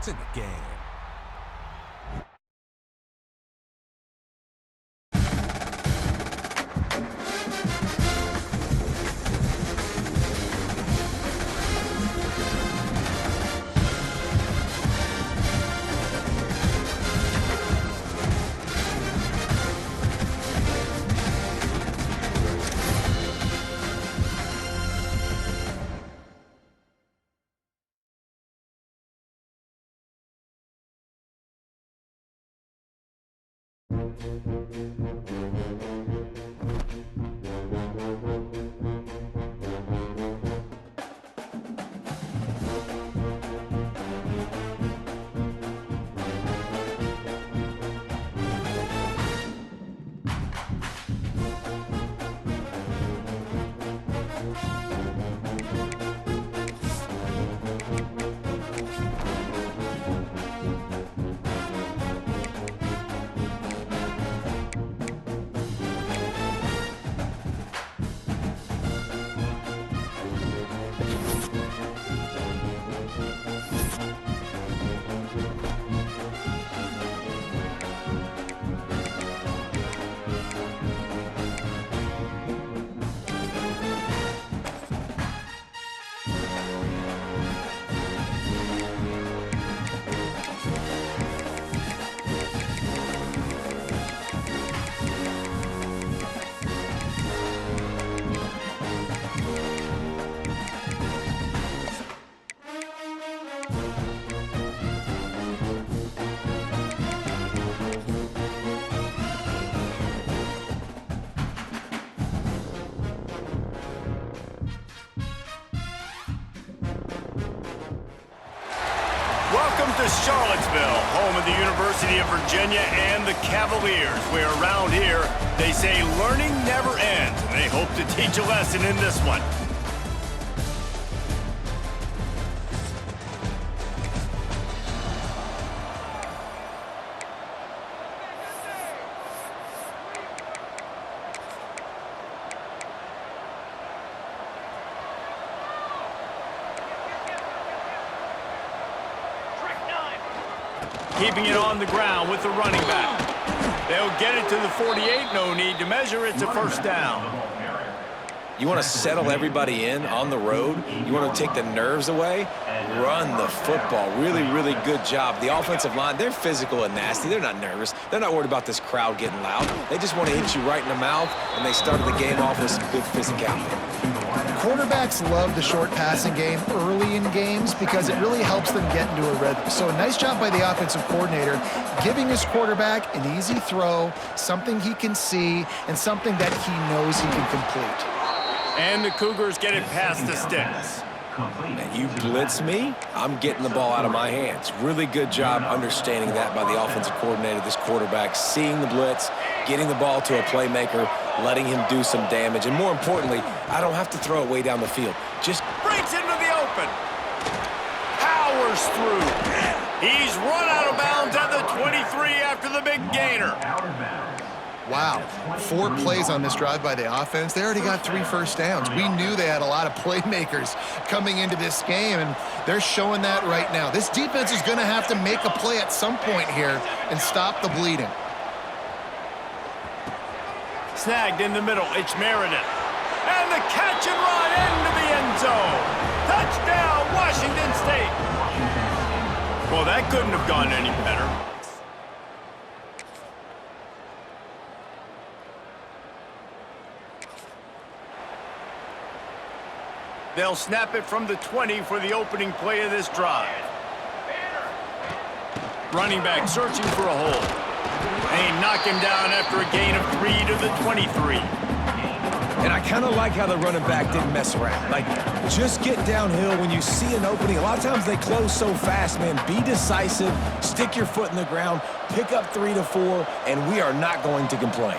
to the game. Welcome to Charlottesville, home of the University of Virginia and the Cavaliers, where around here they say learning never ends, and they hope to teach a lesson in this one. Keeping it on the ground with the running back. They'll get it to the 48. No need to measure. It's a first down. You want to settle everybody in on the road? You want to take the nerves away? Run the football. Really, really good job. The offensive line, they're physical and nasty. They're not nervous. They're not worried about this crowd getting loud. They just want to hit you right in the mouth, and they started the game off with some good physicality. Quarterbacks love the short passing game early in games because it really helps them get into a rhythm. So a nice job by the offensive coordinator giving his quarterback an easy throw, something he can see, and something that he knows he can complete. And the Cougars get it past the sticks. And you blitz me, I'm getting the ball out of my hands. Really good job understanding that by the offensive coordinator, this quarterback, seeing the blitz, getting the ball to a playmaker, letting him do some damage. And more importantly, I don't have to throw it way down the field. Just breaks into the open. Powers through. He's run out of bounds at the 23 after the big gainer. Wow, 4 plays on this drive by the offense. They already got 3 first downs. We knew they had a lot of playmakers coming into this game, and they're showing that right now. This defense is going to have to make a play at some point here and stop the bleeding. Snagged in the middle, it's Meredith. And the catch and run into the end zone. Touchdown, Washington State. Well, that couldn't have gone any better. They'll snap it from the 20 for the opening play of this drive. Running back searching for a hole. They knock him down after a gain of 3 to the 23. And I kind of like how the running back didn't mess around. Like, just get downhill when you see an opening. A lot of times they close so fast, man. Be decisive, stick your foot in the ground, pick up 3 to 4, and we are not going to complain.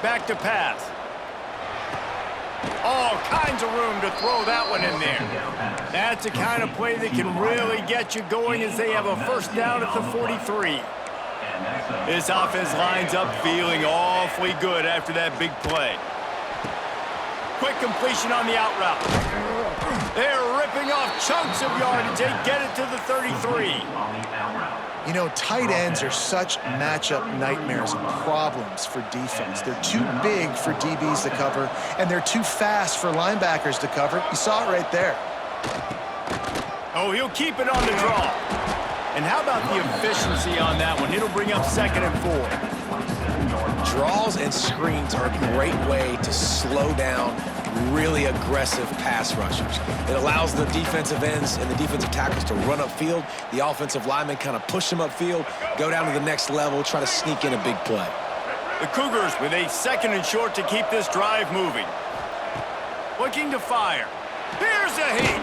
Back to pass. All kinds of room to throw that one in there. That's the kind of play that can really get you going as they have a first down at the 43. This offense lines up feeling awfully good after that big play. quick completion on the out route. They're ripping off chunks of yardage. They get it to the 33. You know, tight ends are such matchup nightmares and problems for defense. They're too big for DBs to cover, and they're too fast for linebackers to cover. You saw it right there. Oh, he'll keep it on the draw. And how about the efficiency on that one? It'll bring up 2nd and 4. Draws and screens are a great way to slow down really aggressive pass rushers. It allows the defensive ends and the defensive tackles to run upfield. The offensive linemen kind of push them upfield, go down to the next level, try to sneak in a big play. The Cougars with a 2nd and short to keep this drive moving. Looking to fire. Here's a heat.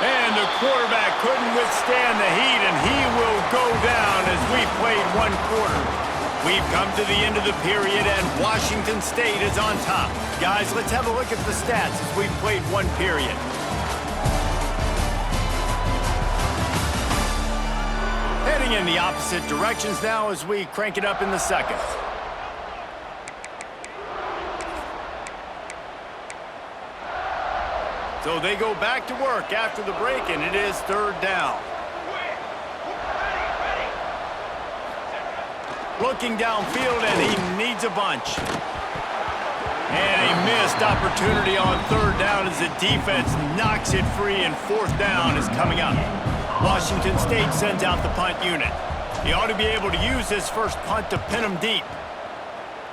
And the quarterback couldn't withstand the heat, and he will go down as we played 1 quarter. We've come to the end of the period, and Washington State is on top. Guys, let's have a look at the stats as we've played 1 period. Heading in the opposite directions now as we crank it up in the 2nd. So they go back to work after the break, and it is 3rd down. Looking downfield, and he needs a bunch. And a missed opportunity on 3rd down as the defense knocks it free, and 4th down is coming up. Washington State sends out the punt unit. He ought to be able to use his first punt to pin him deep.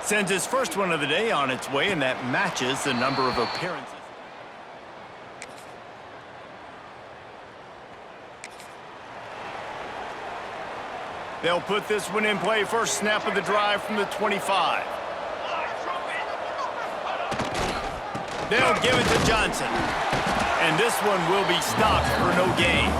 Sends his first one of the day on its way, and that matches the number of appearances. They'll put this one in play. First snap of the drive from the 25. They'll give it to Johnson. And this one will be stopped for no gain.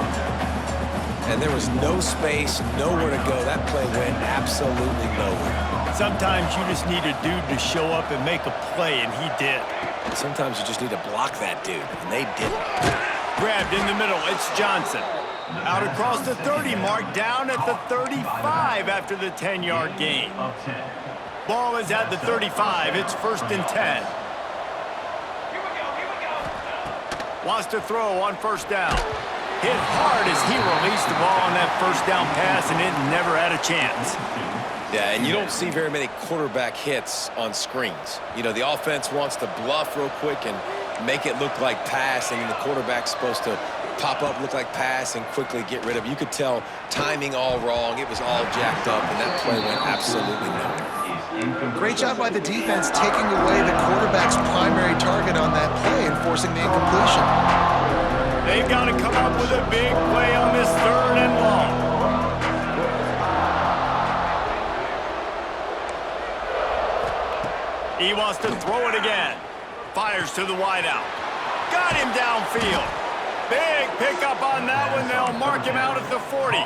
And there was no space, nowhere to go. That play went absolutely nowhere. Sometimes you just need a dude to show up and make a play, and he did. And sometimes you just need to block that dude, and they didn't. Grabbed in the middle. It's Johnson. Out across the 30 mark, down at the 35 after the 10-yard gain. Ball is at the 35. It's 1st and 10. Wants to throw on 1st down. Hit hard as he released the ball on that 1st down pass, and it never had a chance. Yeah, and you don't see very many quarterback hits on screens. You know, the offense wants to bluff real quick and make it look like pass, and the quarterback's supposed to pop up, look like pass, and quickly get rid of it. You could tell timing all wrong. It was all jacked up, and that play went absolutely nowhere. Great job by the defense taking away the quarterback's primary target on that play and forcing the incompletion. They've got to come up with a big play on this 3rd and long. He wants to throw it again. Fires to the wideout. Got him downfield. Big pickup on that one. They'll mark him out at the 40.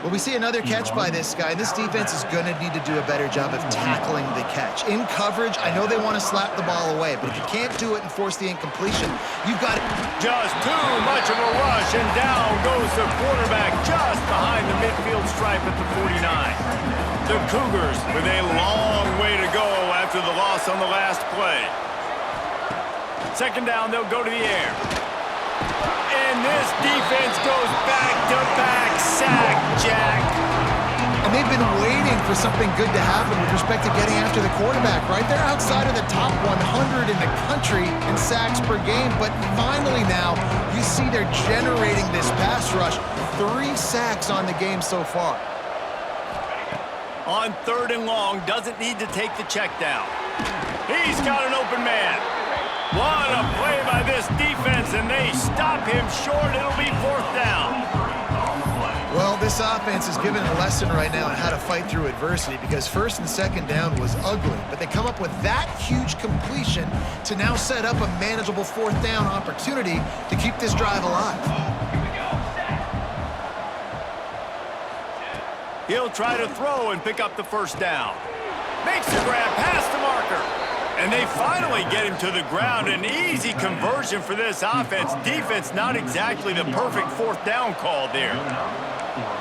Well, we see another catch by this guy. This defense is going to need to do a better job of tackling the catch. In coverage, I know they want to slap the ball away, but if you can't do it and force the incompletion, you've got just too much of a rush, and down goes the quarterback just behind the midfield stripe at the 49. The Cougars with a long way to go after the loss on the last play. 2nd down, they'll go to the air. And this defense goes back-to-back sack, Jack. And they've been waiting for something good to happen with respect to getting after the quarterback, right? They're outside of the top 100 in the country in sacks per game, but finally now you see they're generating this pass rush. 3 sacks on the game so far. On 3rd and long, doesn't need to take the check down. He's got an open man. What a play by this defense, and they stop him short. It'll be 4th down. Well, this offense is given a lesson right now on how to fight through adversity because 1st and 2nd down was ugly, but they come up with that huge completion to now set up a manageable 4th down opportunity to keep this drive alive. He'll try to throw and pick up the 1st down. Makes the grab past the marker. And they finally get him to the ground. An easy conversion for this offense. Defense not exactly the perfect 4th down call there.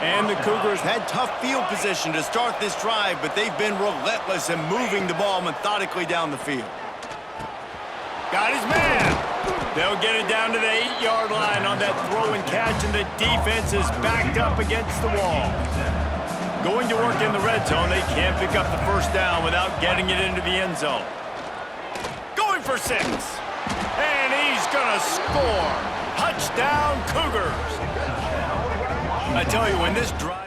And the Cougars had tough field position to start this drive, but they've been relentless in moving the ball methodically down the field. Got his man. They'll get it down to the 8-yard line on that throw and catch, and the defense is backed up against the wall. Going to work in the red zone, they can't pick up the first down without getting it into the end zone. Going for 6. And he's going to score. Touchdown, Cougars. I tell you, when this drive...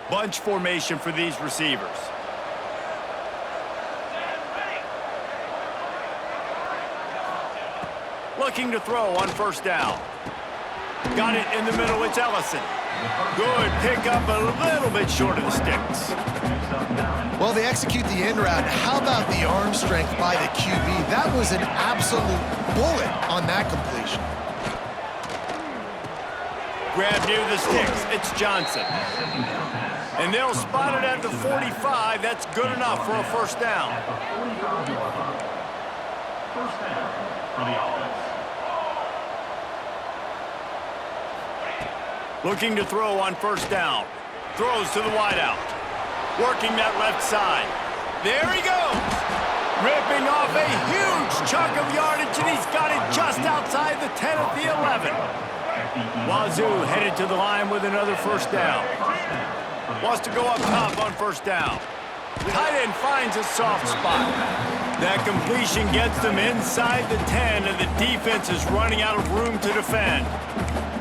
Bunch formation for these receivers. Looking to throw on first down. Got it in the middle, it's Ellison. Good pickup, a little bit short of the sticks. Well, they execute the end route. How about the arm strength by the QB? That was an absolute bullet on that completion. Grab near the sticks, it's Johnson. And they'll spot it at the 45. That's good enough for a first down. First down for the offense. Looking to throw on first down. Throws to the wideout. Working that left side. There he goes. Ripping off a huge chunk of yardage, and he's got it just outside the 10 at the 11. Wazoo headed to the line with another first down. Wants to go up top on first down. Tight end finds a soft spot. That completion gets them inside the 10, and the defense is running out of room to defend.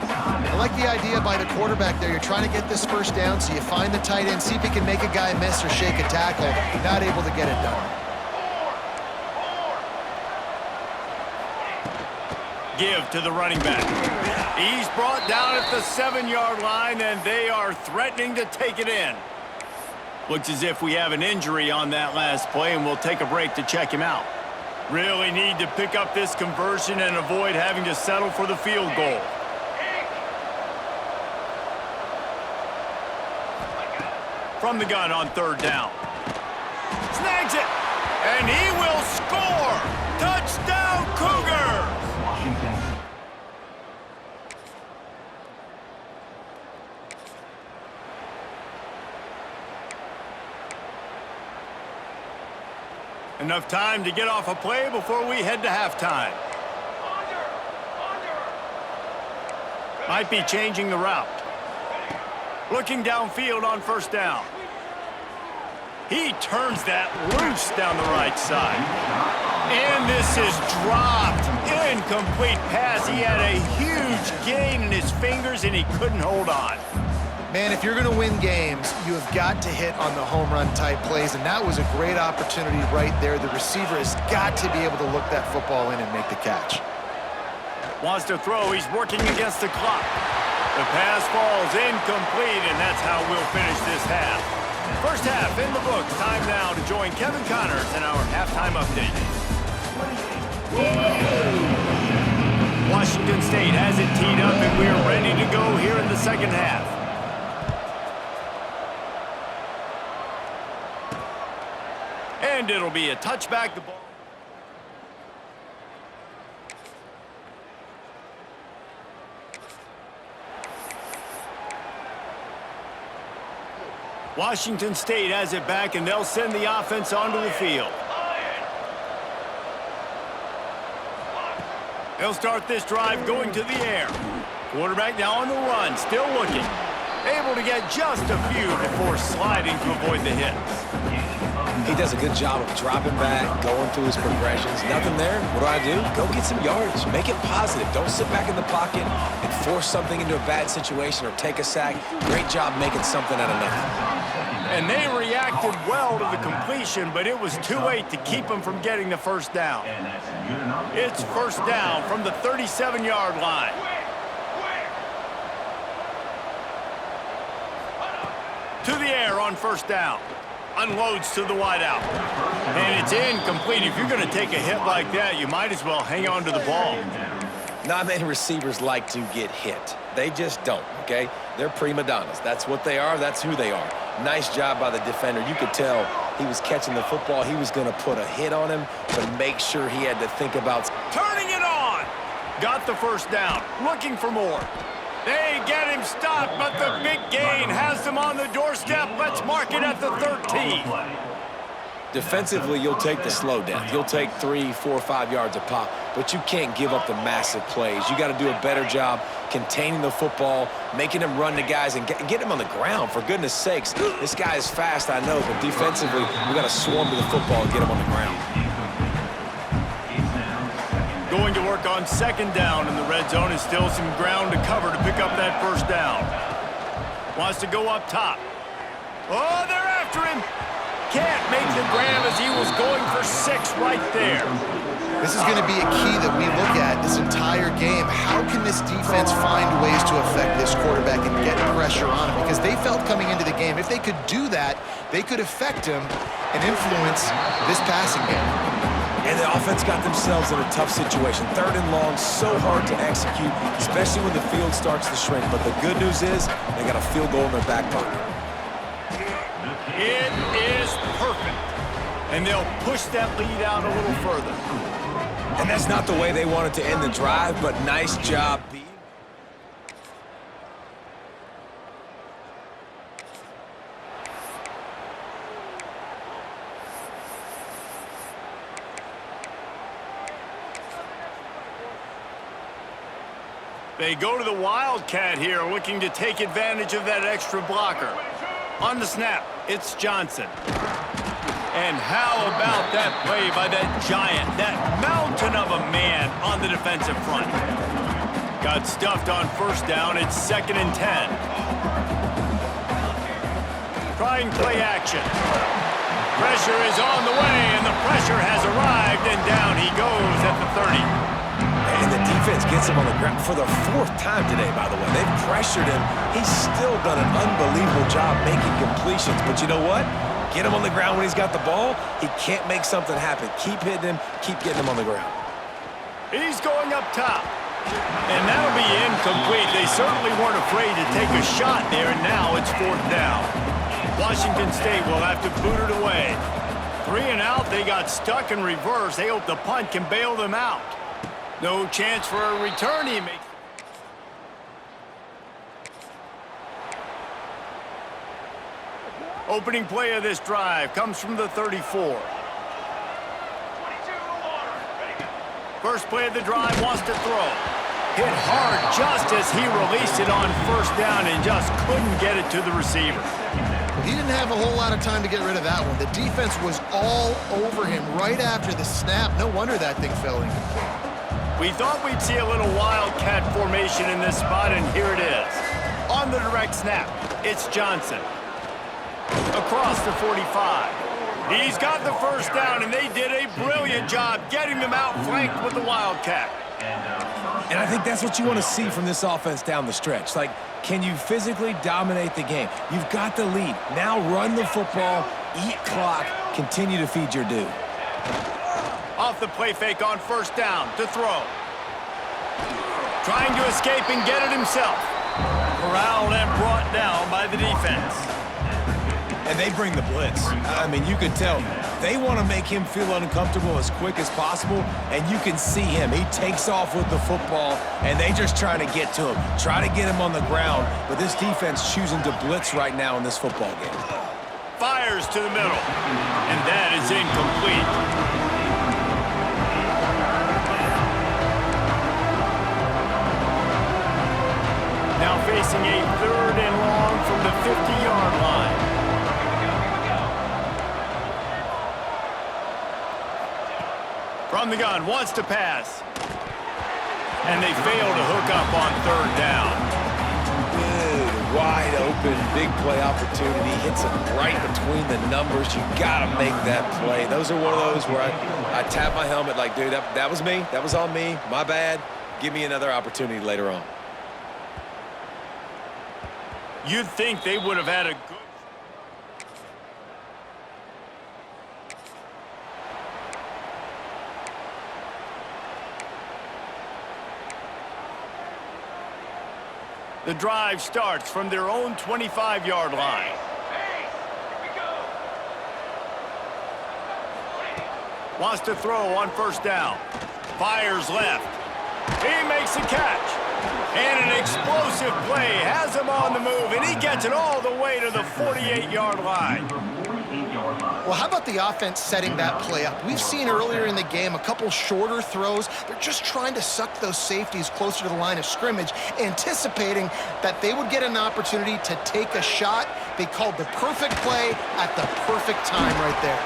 I like the idea by the quarterback there. You're trying to get this first down, so you find the tight end, see if he can make a guy miss or shake a tackle. Not able to get it done. Give to the running back. He's brought down at the 7-yard line, and they are threatening to take it in. Looks as if we have an injury on that last play, and we'll take a break to check him out. Really need to pick up this conversion and avoid having to settle for the field goal. From the gun on third down. Snags it, and he will score! Touchdown, Cougars! Enough time to get off a play before we head to halftime. Might be changing the route. Looking downfield on first down. He turns that loose down the right side. And this is dropped. Incomplete pass. He had a huge gain in his fingers, and he couldn't hold on. Man, if you're going to win games, you have got to hit on the home run type plays, and that was a great opportunity right there. The receiver has got to be able to look that football in and make the catch. Wants to throw. He's working against the clock. The pass falls incomplete, and that's how we'll finish this half. First half in the books. Time now to join Kevin Connors in our halftime update. Washington State has it teed up, and we're ready to go here in the second half. And it'll be a touchback. The ball. Washington State has it back, and they'll send the offense onto the field. They'll start this drive going to the air. Quarterback now on the run, still looking. Able to get just a few before sliding to avoid the hits. He does a good job of dropping back, going through his progressions. Nothing there. What do? Go get some yardage. Make it positive. Don't sit back in the pocket and force something into a bad situation or take a sack. Great job making something out of nothing. And they reacted well to the completion, but it was too late to keep them from getting the first down. It's first down from the 37-yard line. To the air on first down. Unloads to the wideout. And it's incomplete. If you're going to take a hit like that, you might as well hang on to the ball. Not many receivers like to get hit. They just don't, okay? They're prima donnas. That's what they are. That's who they are. Nice job by the defender. You could tell he was catching the football. He was going to put a hit on him to make sure he had to think about... Turning it on! Got the first down. Looking for more. They get him stopped, but the big gain has them on the doorstep. Let's mark it at the 13. Defensively, you'll take the slow down. You'll take 3, 4, 5 yards a pop, but you can't give up the massive plays. You got to do a better job containing the football, making them run the guys, and get them on the ground, for goodness sakes. This guy is fast, I know, but defensively, we got to swarm to the football and get him on the ground. Going to work on second down in the red zone, and still some ground to cover to pick up that first down. Wants to go up top. Oh, they're after him. Can't make the grab as he was going for 6 right there. This is going to be a key that we look at this entire game. How can this defense find ways to affect this quarterback and get pressure on him? Because they felt coming into the game, if they could do that, they could affect him and influence this passing game. And the offense got themselves in a tough situation. 3rd and long, so hard to execute, especially when the field starts to shrink. But the good news is they got a field goal in their back pocket. It is perfect. And they'll push that lead out a little further. And that's not the way they wanted to end the drive, but nice job. They go to the Wildcat here, looking to take advantage of that extra blocker. On the snap, it's Johnson. And how about that play by that giant, that mountain of a man on the defensive front? Got stuffed on first down. It's 2nd and 10. Trying play action. Pressure is on the way, and the pressure has arrived, and down he goes at the 30. And the defense gets him on the ground for the 4th time today, by the way. They've pressured him. He's still done an unbelievable job making completions. But you know what? Get him on the ground when he's got the ball. He can't make something happen. Keep hitting him. Keep getting him on the ground. He's going up top. And that'll be incomplete. They certainly weren't afraid to take a shot there, and now it's 4th down. Washington State will have to boot it away. 3 and out. They got stuck in reverse. They hope the punt can bail them out. No chance for a return. He makes. Opening play of this drive comes from the 34. First play of the drive, wants to throw. Hit hard just as he released it on first down and just couldn't get it to the receiver. He didn't have a whole lot of time to get rid of that one. The defense was all over him right after the snap. No wonder that thing fell incomplete. We thought we'd see a little Wildcat formation in this spot, and here it is. On the direct snap, it's Johnson. Across the 45. He's got the first down, and they did a brilliant job getting them outflanked with the Wildcat. And I think that's what you want to see from this offense down the stretch. Like, can you physically dominate the game? You've got the lead. Now run the football, eat clock, continue to feed your due. Off the play fake on first down to throw. Trying to escape and get it himself. Corralled and brought down by the defense. And they bring the blitz. I mean, you could tell they want to make him feel uncomfortable as quick as possible, and you can see him. He takes off with the football, and they just try to get to him, try to get him on the ground, but this defense choosing to blitz right now in this football game. Fires to the middle, and that is incomplete. Now facing a 3rd and long from the 50-yard line. From the gun, wants to pass. And they fail to hook up on 3rd down. Good, wide open, big play opportunity. Hits him right between the numbers. You got to make that play. Those are one of those where I tap my helmet like, dude, that was me. That was on me. My bad. Give me another opportunity later on. You'd think they would have had a good... The drive starts from their own 25-yard line. Wants to throw on first down. Fires left. He makes a catch. And an explosive play has him on the move, and he gets it all the way to the 48-yard line. Well, how about the offense setting that play up? We've seen earlier in the game a couple shorter throws. They're just trying to suck those safeties closer to the line of scrimmage, anticipating that they would get an opportunity to take a shot. They called the perfect play at the perfect time right there.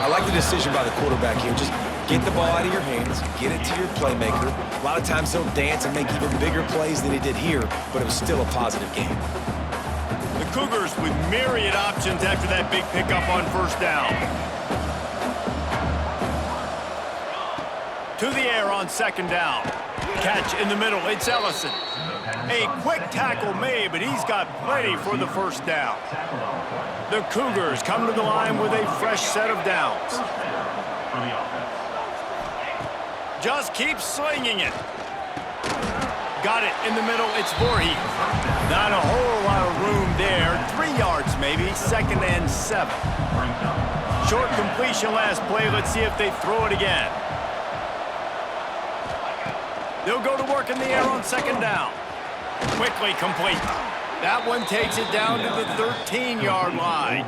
I like the decision by the quarterback here. Just get the ball out of your hands, get it to your playmaker. A lot of times he'll dance and make even bigger plays than he did here, but it was still a positive game. The Cougars with myriad options after that big pickup on first down. To the air on second down. Catch in the middle, it's Ellison. A quick tackle made, but he's got plenty for the first down. The Cougars come to the line with a fresh set of downs. Just keep slinging it. Got it in the middle, it's Voorhees. Not a whole lot of room there. 3 yards maybe, 2nd and 7. Short completion last play. Let's see if they throw it again. They'll go to work in the air on second down. Quickly complete. That one takes it down to the 13-yard line.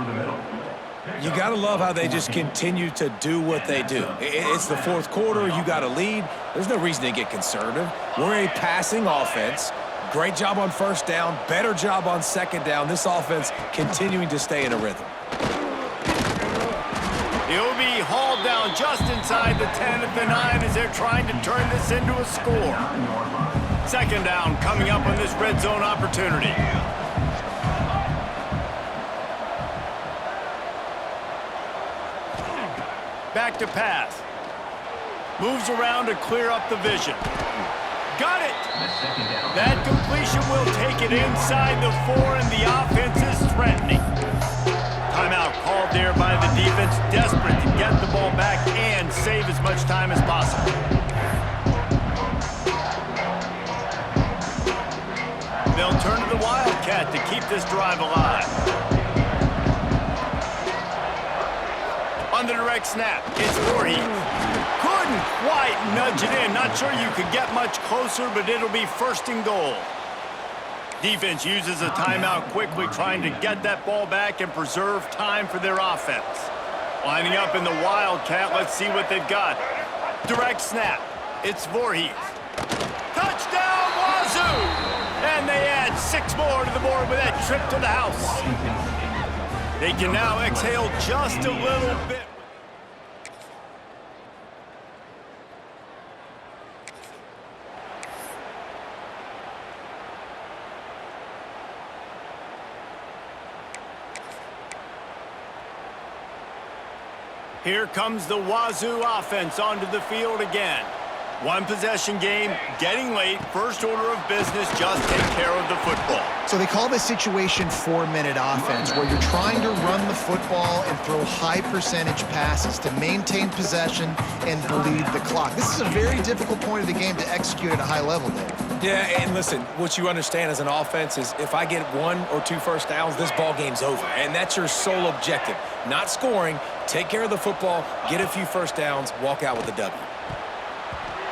You got to love how they just continue to do what they do. It's the fourth quarter. You got a lead. There's no reason to get conservative. We're a passing offense. Great job on first down. Better job on second down. This offense continuing to stay in a rhythm. He'll be hauled down just inside the 10 at the 9 as they're trying to turn this into a score. Second down coming up on this red zone opportunity. Back to pass. Moves around to clear up the vision. Got it! That completion will take it inside the 4, and the offense is threatening. Timeout called there by the defense, desperate to get the ball back and save as much time as possible. They'll turn to the Wildcat to keep this drive alive. On the direct snap, it's Voorhees. Couldn't quite nudge it in. Not sure you could get much closer, but it'll be 1st and goal. Defense uses a timeout quickly, trying to get that ball back and preserve time for their offense. Lining up in the Wildcat, let's see what they've got. Direct snap, it's Voorhees. Touchdown, Wazoo! And they add 6 more to the board with that trip to the house. They can now exhale just a little bit. Here comes the Wazoo offense onto the field again. One possession game, getting late, first order of business, just take care of the football. So they call this situation 4-minute offense, where you're trying to run the football and throw high percentage passes to maintain possession and bleed the clock. This is a very difficult point of the game to execute at a high level, Dave. Yeah, and listen, what you understand as an offense is if I get 1 or 2 first downs, this ball game's over. And that's your sole objective. Not scoring, take care of the football, get a few first downs, walk out with a W.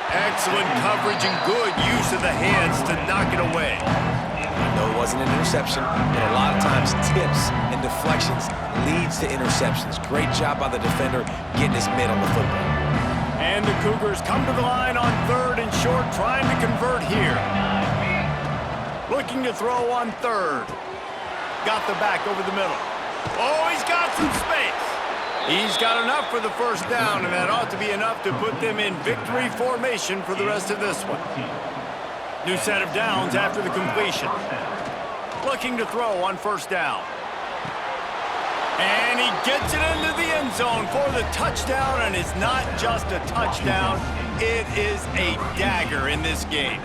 Excellent coverage and good use of the hands to knock it away. I know it wasn't an interception, but a lot of times tips and deflections leads to interceptions. Great job by the defender getting his mitt on the football. And the Cougars come to the line on 3rd and short, trying to convert here. Looking to throw on 3rd. Got the back over the middle. Oh, he's got some space. He's got enough for the first down, and that ought to be enough to put them in victory formation for the rest of this one. New set of downs after the completion. Looking to throw on first down. And he gets it into the end zone for the touchdown, and it's not just a touchdown, it is a dagger in this game.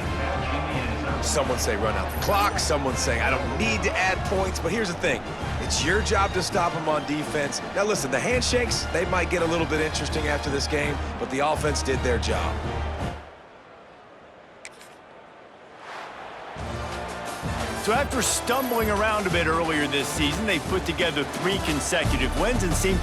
Someone say run out the clock. Someone say I don't need to add points. But here's the thing. It's your job to stop them on defense. Now, listen, the handshakes, they might get a little bit interesting after this game, but the offense did their job. So after stumbling around a bit earlier this season, they've put together 3 consecutive wins and seem